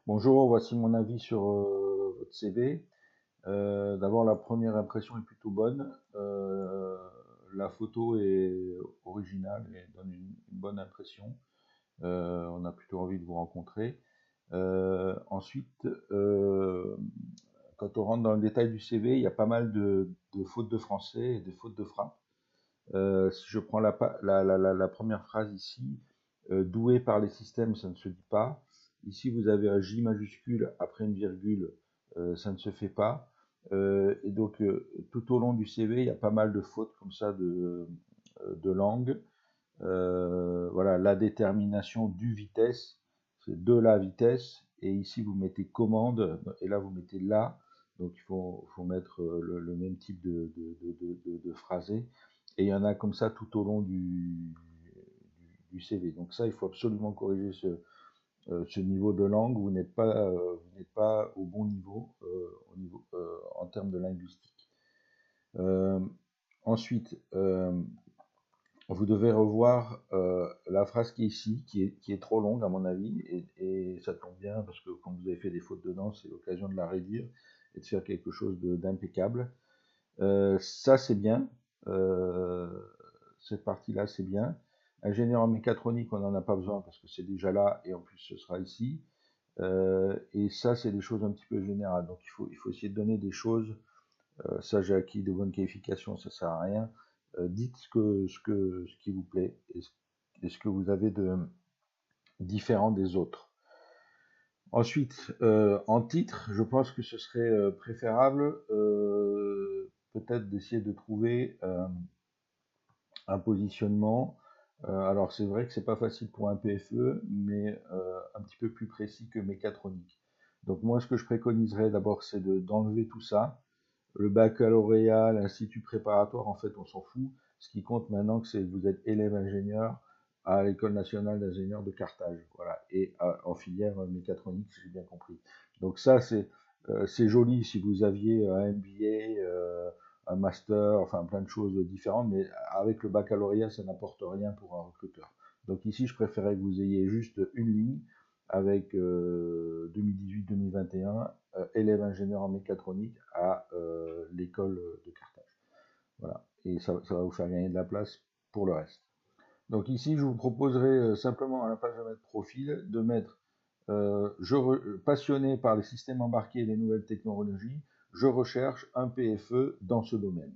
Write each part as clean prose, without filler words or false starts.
Bonjour, voici mon avis sur votre CV. D'abord, la première impression est plutôt bonne. La photo est originale et donne une bonne impression. On a plutôt envie de vous rencontrer. Ensuite, quand on rentre dans le détail du CV, il y a pas mal de fautes de français et de fautes de frappe. Si je prends la première phrase ici, doué par les systèmes, ça ne se dit pas. Ici, vous avez un J majuscule après une virgule, ça ne se fait pas. Et donc, tout au long du CV, il y a pas mal de fautes comme ça de langue. Voilà, la détermination du vitesse, c'est de la vitesse. Et ici, vous mettez commande, et là, vous mettez là. Donc, il faut mettre le même type de phrasé. Et il y en a comme ça tout au long du CV. Donc ça, il faut absolument corriger ce niveau de langue. Vous n'êtes pas au bon niveau, en termes de linguistique. Euh, Ensuite, vous devez revoir la phrase qui est ici, qui est trop longue à mon avis, et ça tombe bien parce que quand vous avez fait des fautes dedans, c'est l'occasion de la réduire et de faire quelque chose d'impeccable. Ça, c'est bien. Euh, cette partie-là, c'est bien. Ingénieur en mécatronique, on n'en a pas besoin parce que c'est déjà là et en plus ce sera ici. Et ça, c'est des choses un petit peu générales. Donc il faut essayer de donner des choses. Ça, j'ai acquis de bonnes qualifications, ça sert à rien. Dites ce qui vous plaît et ce que vous avez de différent des autres. Ensuite, en titre, je pense que ce serait préférable peut-être d'essayer de trouver un positionnement. Alors c'est vrai que c'est pas facile pour un PFE, mais un petit peu plus précis que mécatronique. Donc moi, ce que je préconiserais d'abord, c'est d'enlever tout ça. Le baccalauréat, l'institut préparatoire, en fait, on s'en fout. Ce qui compte maintenant, c'est que vous êtes élève ingénieur à l'École nationale d'ingénieurs de Carthage, voilà, et en filière mécatronique, si j'ai bien compris. Donc ça, c'est joli si vous aviez un MBA, un master, enfin plein de choses différentes, mais avec le baccalauréat, ça n'apporte rien pour un recruteur. Donc ici, je préférais que vous ayez juste une ligne avec 2018-2021, élève ingénieur en mécatronique à l'école de Carthage. Voilà, et ça va vous faire gagner de la place pour le reste. Donc ici, je vous proposerai simplement à la page de mettre profil, de mettre passionné par les systèmes embarqués et les nouvelles technologies, je recherche un PFE dans ce domaine.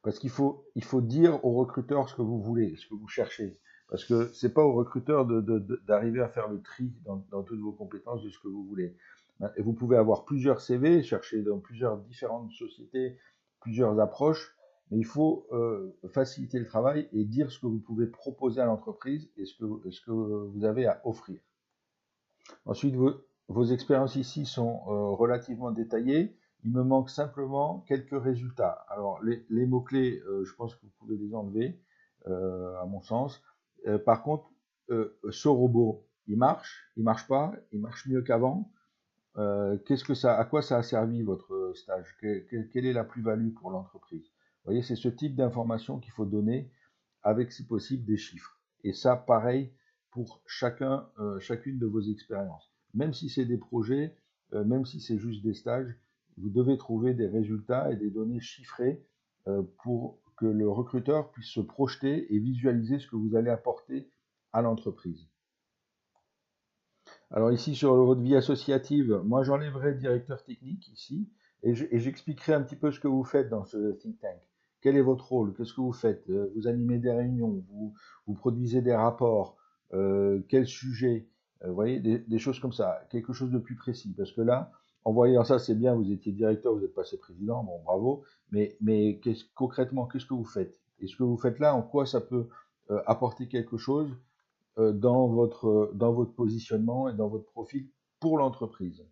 Parce qu'il faut dire au recruteur ce que vous voulez, ce que vous cherchez. Parce que c'est pas au recruteur d'arriver à faire le tri dans toutes vos compétences de ce que vous voulez. Et vous pouvez avoir plusieurs CV, chercher dans plusieurs différentes sociétés, plusieurs approches, mais il faut faciliter le travail et dire ce que vous pouvez proposer à l'entreprise et ce que vous avez à offrir. Ensuite, vos expériences ici sont relativement détaillées. Il me manque simplement quelques résultats. Alors, les mots-clés, je pense que vous pouvez les enlever, à mon sens. Par contre, ce robot, il marche pas, il marche mieux qu'avant. À quoi ça a servi votre stage? Quelle est la plus-value pour l'entreprise? Vous voyez, c'est ce type d'information qu'il faut donner avec, si possible, des chiffres. Et ça, pareil pour chacune de vos expériences. Même si c'est des projets, même si c'est juste des stages, vous devez trouver des résultats et des données chiffrées pour que le recruteur puisse se projeter et visualiser ce que vous allez apporter à l'entreprise. Alors ici, sur votre vie associative, moi j'enlèverai directeur technique ici et j'expliquerai un petit peu ce que vous faites dans ce think tank. Quel est votre rôle? Qu'est-ce que vous faites? Vous animez des réunions, vous produisez des rapports, quel sujet? Vous voyez, des choses comme ça, quelque chose de plus précis. Parce que là, en voyant ça, c'est bien, vous étiez directeur, vous êtes passé président, bon bravo, mais concrètement, qu'est-ce que vous faites? Et ce que vous faites là, en quoi ça peut apporter quelque chose dans votre positionnement et dans votre profil pour l'entreprise.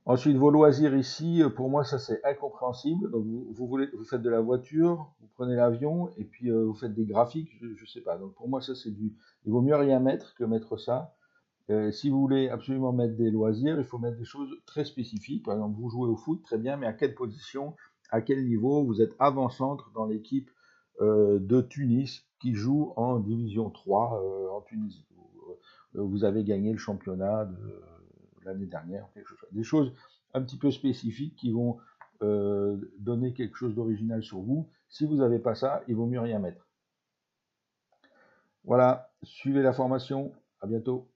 Ensuite, vos loisirs ici, pour moi, ça c'est incompréhensible. Donc, vous faites de la voiture, vous prenez l'avion et puis vous faites des graphiques, je ne sais pas. Donc, pour moi, ça c'est du. Il vaut mieux rien mettre que mettre ça. Si vous voulez absolument mettre des loisirs, il faut mettre des choses très spécifiques. Par exemple, vous jouez au foot, très bien, mais à quelle position, à quel niveau? Vous êtes avant-centre dans l'équipe de Tunis qui joue en division 3 en Tunisie. vous avez gagné le championnat de l'année dernière, quelque chose. Des choses un petit peu spécifiques qui vont donner quelque chose d'original sur vous. Si vous n'avez pas ça, il vaut mieux rien mettre. Voilà, suivez la formation. À bientôt.